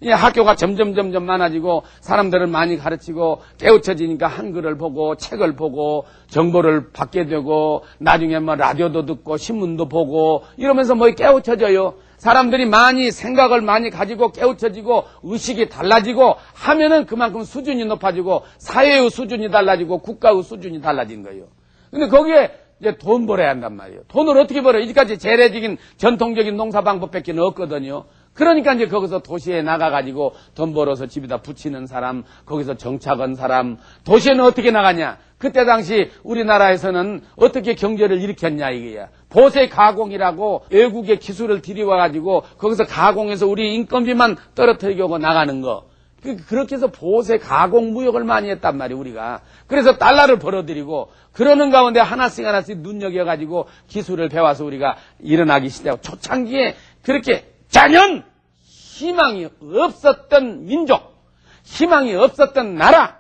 이 학교가 점점 많아지고 사람들을 많이 가르치고 깨우쳐지니까 한글을 보고 책을 보고 정보를 받게 되고 나중에 뭐 라디오도 듣고 신문도 보고 이러면서 뭐 깨우쳐져요. 사람들이 많이 생각을 많이 가지고 깨우쳐지고 의식이 달라지고 하면은 그만큼 수준이 높아지고 사회의 수준이 달라지고 국가의 수준이 달라진 거예요. 근데 거기에 이제 돈 벌어야 한단 말이에요. 돈을 어떻게 벌어요? 이제까지 재래적인 전통적인 농사 방법밖에 없거든요. 그러니까 이제 거기서 도시에 나가가지고 돈 벌어서 집에다 붙이는 사람, 거기서 정착한 사람, 도시에는 어떻게 나가냐? 그때 당시 우리나라에서는 어떻게 경제를 일으켰냐 이게야. 보세 가공이라고 외국의 기술을 들여와가지고 거기서 가공해서 우리 인건비만 떨어뜨리고 나가는 거. 그렇게 해서 보세 가공 무역을 많이 했단 말이에요, 우리가. 그래서 달러를 벌어들이고 그러는 가운데 하나씩 눈여겨가지고 기술을 배워서 우리가 일어나기 시작하고 초창기에 그렇게 자연 희망이 없었던 민족, 희망이 없었던 나라,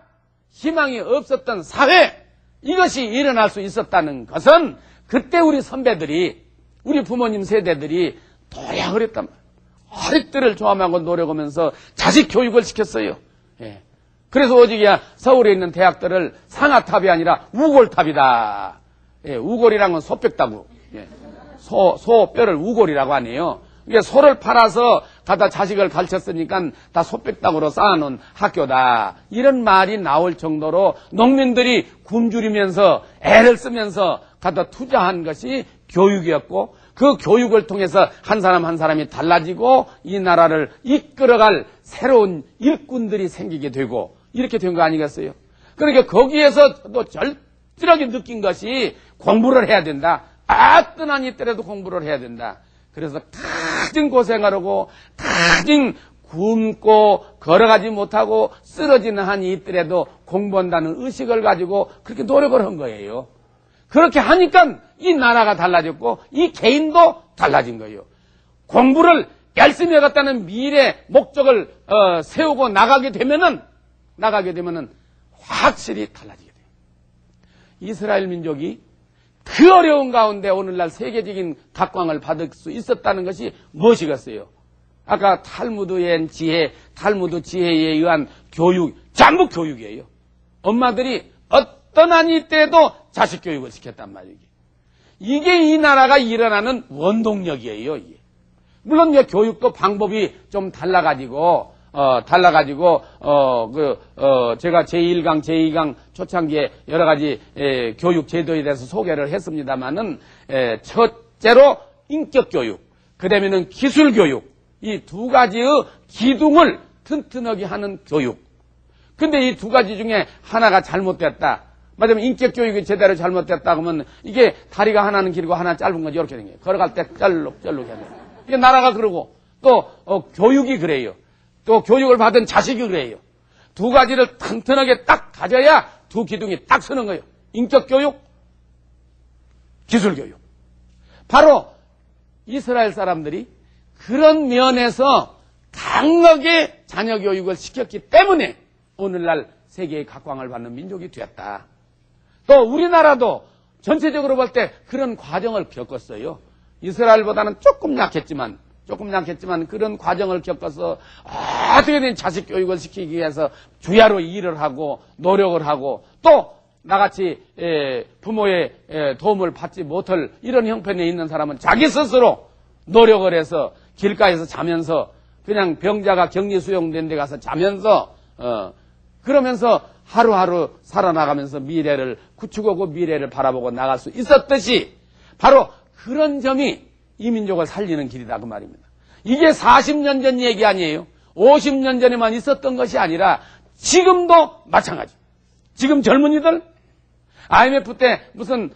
희망이 없었던 사회, 이것이 일어날 수 있었다는 것은 그때 우리 선배들이, 우리 부모님 세대들이 도야 그랬단 말이에요. 허리띠를 조함하고 노력하면서 자식 교육을 시켰어요. 예. 그래서 오직이야 서울에 있는 대학들을 상아탑이 아니라 우골탑이다. 예, 우골이란 건 소뼈다고. 예. 소뼈를 우골이라고 하네요. 이게 소를 팔아서 갖다 자식을 가르쳤으니까 다 소백닭으로 쌓아놓은 학교다. 이런 말이 나올 정도로 농민들이 굶주리면서 애를 쓰면서 갖다 투자한 것이 교육이었고 그 교육을 통해서 한 사람 한 사람이 달라지고 이 나라를 이끌어갈 새로운 일꾼들이 생기게 되고 이렇게 된 거 아니겠어요? 그러니까 거기에서 또 절실하게 느낀 것이 공부를 해야 된다. 어떤 한이 있더라도 공부를 해야 된다. 그래서 가진 고생하려고 가진 굶고 걸어가지 못하고 쓰러지는 한이 있더라도 공부한다는 의식을 가지고 그렇게 노력을 한 거예요. 그렇게 하니까 이 나라가 달라졌고 이 개인도 달라진 거예요. 공부를 열심히 해갔다는 미래 목적을 세우고 나가게 되면은 확실히 달라지게 돼요. 이스라엘 민족이 그 어려운 가운데 오늘날 세계적인 각광을 받을 수 있었다는 것이 무엇이겠어요? 아까 탈무드의 지혜, 탈무드 지혜에 의한 교육, 전부 교육이에요. 엄마들이 어떤 한이 때도 자식 교육을 시켰단 말이에요. 이게 이 나라가 일어나는 원동력이에요. 이게. 물론 이제 교육도 방법이 좀 달라가지고 제가 제1강, 제2강 초창기에 여러 가지 교육 제도에 대해서 소개를 했습니다만은 첫째로 인격 교육, 그 다음에는 기술 교육, 이 두 가지의 기둥을 튼튼하게 하는 교육. 근데 이 두 가지 중에 하나가 잘못됐다. 맞으면 인격 교육이 제대로 잘못됐다 그러면 이게 다리가 하나는 길고 하나 짧은 거지 이렇게 된 거예요. 걸어갈 때 쩔룩쩔룩 해야 돼요. 이게 나라가 그러고 또 교육이 그래요. 또 교육을 받은 자식이 그래요. 두 가지를 튼튼하게 딱 가져야 두 기둥이 딱 서는 거예요. 인격 교육, 기술 교육. 바로 이스라엘 사람들이 그런 면에서 강하게 자녀 교육을 시켰기 때문에 오늘날 세계의 각광을 받는 민족이 되었다. 또 우리나라도 전체적으로 볼 때 그런 과정을 겪었어요. 이스라엘보다는 조금 약했지만 그런 과정을 겪어서 어떻게든 자식 교육을 시키기 위해서 주야로 일을 하고 노력을 하고 또 나같이 부모의 도움을 받지 못할 이런 형편에 있는 사람은 자기 스스로 노력을 해서 길가에서 자면서 그냥 병자가 격리 수용된 데 가서 자면서 그러면서 하루하루 살아나가면서 미래를 구축하고 미래를 바라보고 나갈 수 있었듯이 바로 그런 점이 이 민족을 살리는 길이다 그 말입니다. 이게 40년 전 얘기 아니에요. 50년 전에만 있었던 것이 아니라 지금도 마찬가지. 지금 젊은이들 IMF 때 무슨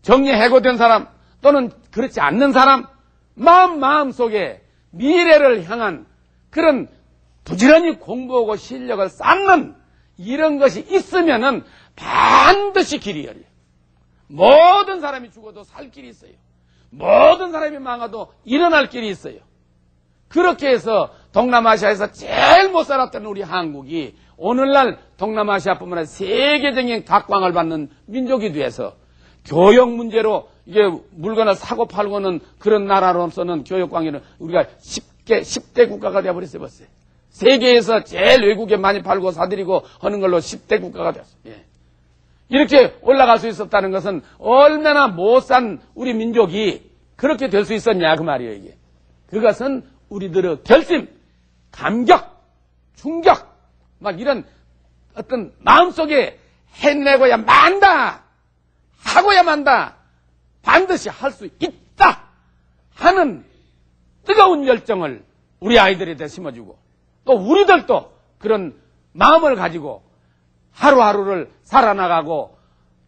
정리 해고된 사람 또는 그렇지 않는 사람 마음속에 미래를 향한 그런 부지런히 공부하고 실력을 쌓는 이런 것이 있으면은 반드시 길이 열려요. 모든 사람이 죽어도 살 길이 있어요. 모든 사람이 망해도 일어날 길이 있어요. 그렇게 해서 동남아시아에서 제일 못 살았던 우리 한국이 오늘날 동남아시아뿐만 아니라 세계적인 각광을 받는 민족이 돼서 교육 문제로 이게 물건을 사고 팔고는 그런 나라로서는 교육 관계는 우리가 10대 국가가 되어버렸어요. 벌써. 세계에서 제일 외국에 많이 팔고 사들이고 하는 걸로 10대 국가가 됐어요. 예. 이렇게 올라갈 수 있었다는 것은 얼마나 못 산 우리 민족이 그렇게 될 수 있었냐 그 말이에요. 이게. 그것은 우리들의 결심, 감격, 충격 막 이런 어떤 마음속에 해내고야 만다, 하고야 만다, 반드시 할 수 있다 하는 뜨거운 열정을 우리 아이들에게 심어주고 또 우리들도 그런 마음을 가지고 하루하루를 살아나가고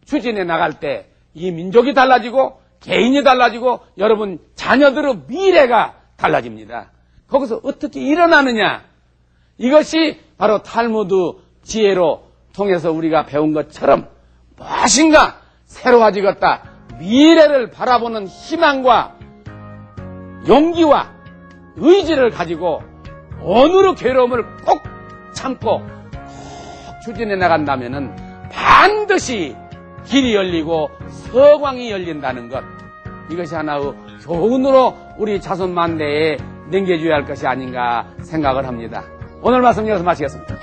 추진해 나갈 때 이 민족이 달라지고 개인이 달라지고 여러분 자녀들의 미래가 달라집니다. 거기서 어떻게 일어나느냐? 이것이 바로 탈무드 지혜로 통해서 우리가 배운 것처럼 무엇인가 새로워지겠다. 미래를 바라보는 희망과 용기와 의지를 가지고 오늘의 괴로움을 꼭 참고 꼭 추진해 나간다면은 반드시 길이 열리고 서광이 열린다는 것. 이것이 하나의 교훈으로 우리 자손 만대에 남겨줘야 할 것이 아닌가 생각을 합니다. 오늘 말씀 여기서 마치겠습니다.